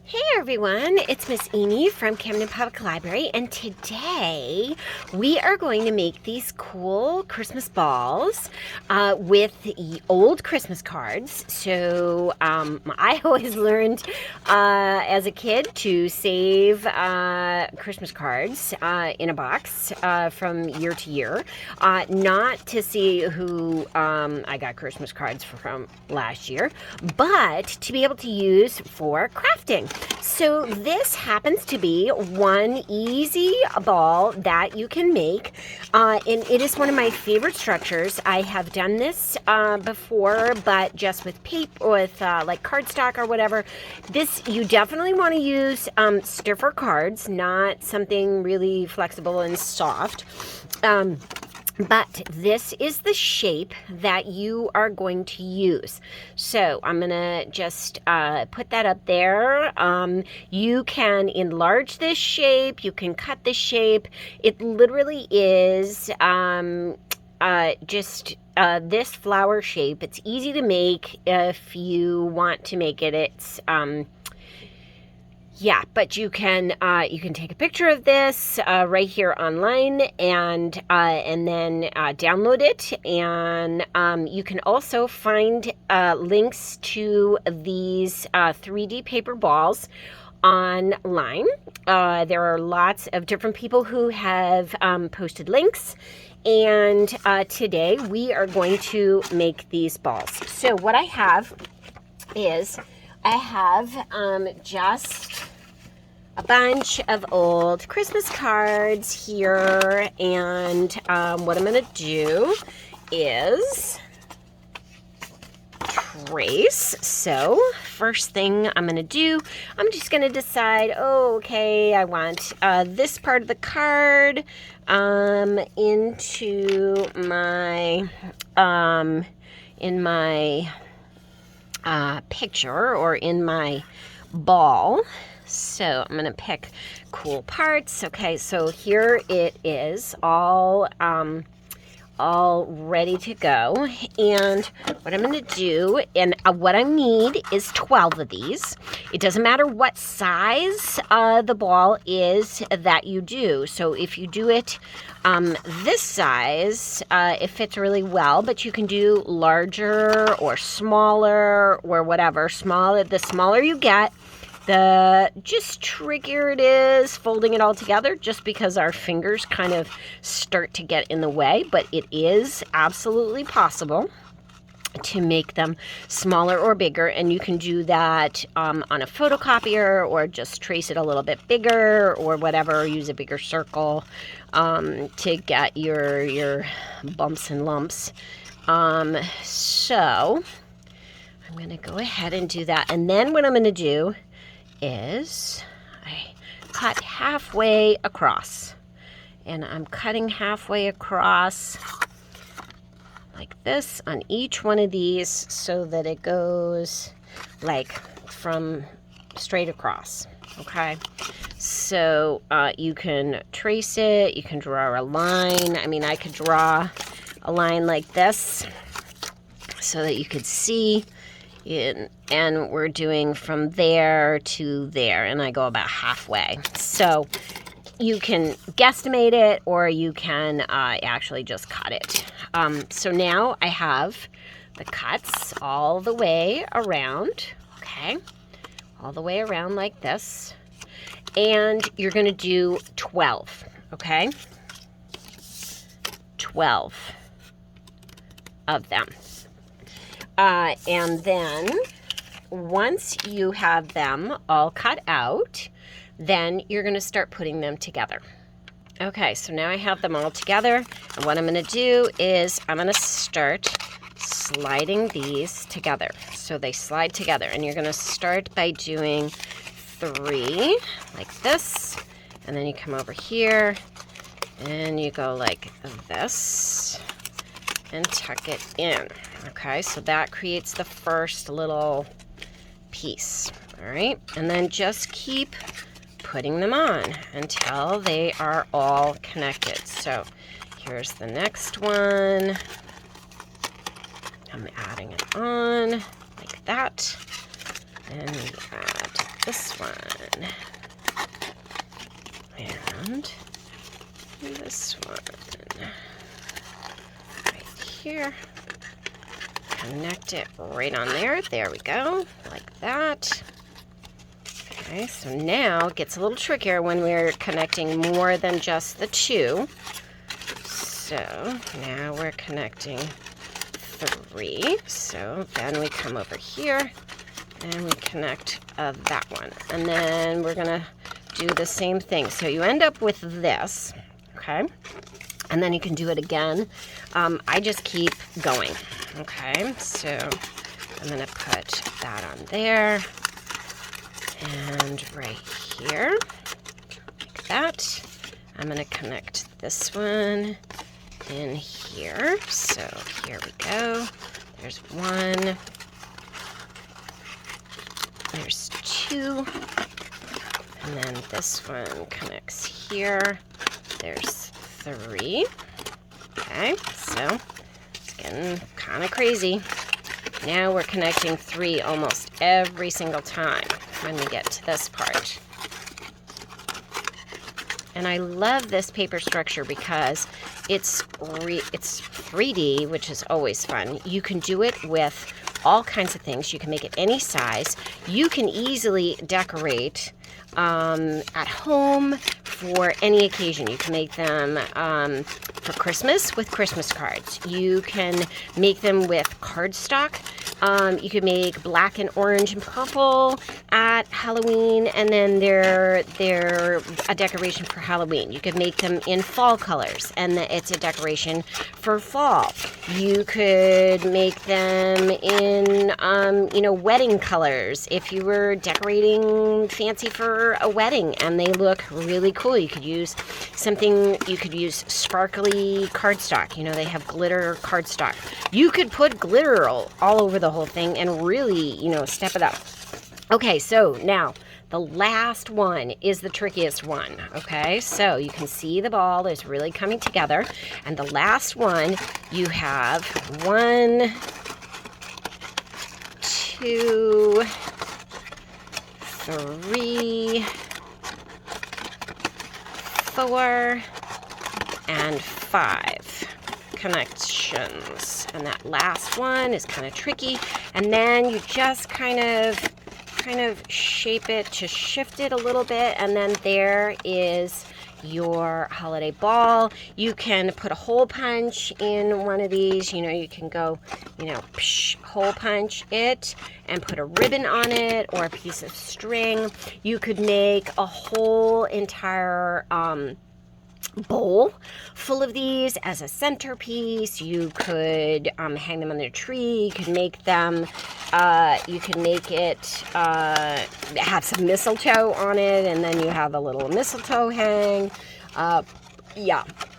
Hey everyone, it's Miss Amy from Camden Public Library, and today we are going to make these cool Christmas balls with the old Christmas cards. So I always learned as a kid to save Christmas cards in a box from year to year, not to see who I got Christmas cards from last year, but to be able to use for crafting. So this happens to be one easy ball that you can make, and it is one of my favorite structures. I have done this before, but just with paper, with like cardstock or whatever. This, you definitely want to use stiffer cards, not something really flexible and soft. But this is the shape that you are going to use. So I'm going to just put that up there. You can enlarge this shape. You can cut this shape. It literally is just this flower shape. It's easy to make if you want to make it. It's yeah, but you can take a picture of this right here online and then download it, and you can also find links to these 3D paper balls online. There are lots of different people who have posted links, and today we are going to make these balls. So what I have is I have just a bunch of old Christmas cards here, and what I'm going to do is trace. So first thing I'm going to do, I'm just going to decide, oh, okay, I want this part of the card into my in my picture or in my ball. So I'm going to pick cool parts. Okay, so here it is, all ready to go. And what I'm going to do, and what I need is 12 of these. It doesn't matter what size the ball is that you do. So if you do it this size, it fits really well, but you can do larger or smaller or whatever. The smaller you get, the just trickier it is folding it all together, just because our fingers kind of start to get in the way, but it is absolutely possible to make them smaller or bigger, and you can do that on a photocopier or just trace it a little bit bigger or whatever, or use a bigger circle to get your bumps and lumps. So I'm going to go ahead and do that, and then what I'm going to do is I cut halfway across, and I'm cutting halfway across like this on each one of these so that it goes like from straight across. Okay, so you can trace it, you can draw a line. I mean, I could draw a line like this so that you could see it, and we're doing from there to there, and I go about halfway. So you can guesstimate it, or you can actually just cut it. So now I have the cuts all the way around, okay? All the way around like this. And you're going to do 12, okay? 12 of them. And then once you have them all cut out, then you're going to start putting them together. Okay, so now I have them all together, and what I'm going to do is I'm going to start sliding these together. So they slide together, and you're going to start by doing 3 like this, and then you come over here and you go like this and tuck it in. Okay, so that creates the first little piece. All right, and then just keep putting them on until they are all connected. So here's the next one. I'm adding it on like that, and we add this one. And this one. Right here. Connect it right on there. There we go. Like that. Okay, so now it gets a little trickier when we're connecting more than just the two. So now we're connecting 3. So then we come over here and we connect that one. And then we're going to do the same thing. So you end up with this, okay? And then you can do it again. I just keep going, okay? So I'm going to put that on there and right here, like that. I'm going to connect this one in here. So here we go. There's 1. There's 2. And then this one connects here. There's 3. Okay, so it's getting kind of crazy. Now we're connecting 3 almost every single time when we get to this part. And I love this paper structure because it's 3D, which is always fun. You can do it with all kinds of things. You can make it any size. You can easily decorate at home for any occasion. You can make them for Christmas with Christmas cards. You can make them with cardstock. You can make black and orange and purple at Halloween, and then they're a decoration for Halloween. You could make them in fall colors, and it's a decoration for fall. You could make them in, wedding colors if you were decorating fancy for a wedding, and they look really cool. You could use sparkly cardstock. They have glitter cardstock. You could put glitter all over the whole thing and really, step it up. Okay, so now the last one is the trickiest one, okay? So you can see the ball is really coming together. And the last one, you have 1, 2, 3, 4, and 5 connections. And that last one is kind of tricky. And then you just kind of shape it to shift it a little bit, and then there is your holiday ball. You can put a hole punch in one of these. You can go, hole punch it and put a ribbon on it or a piece of string. You could make a whole entire bowl full of these as a centerpiece. You could hang them on their tree. You could make them, have some mistletoe on it, and then you have a little mistletoe hang.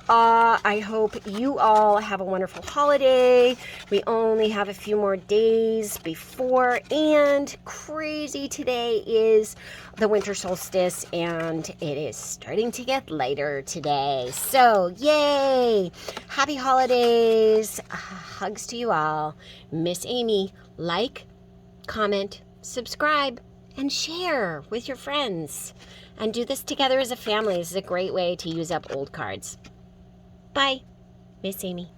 I hope you all have a wonderful holiday. We only have a few more days before, and crazy today is the winter solstice, and it is starting to get lighter today. So, yay! Happy holidays. Hugs to you all. Miss Amy, like, comment, subscribe, and share with your friends. And do this together as a family. This is a great way to use up old cards. Bye, Miss Amy.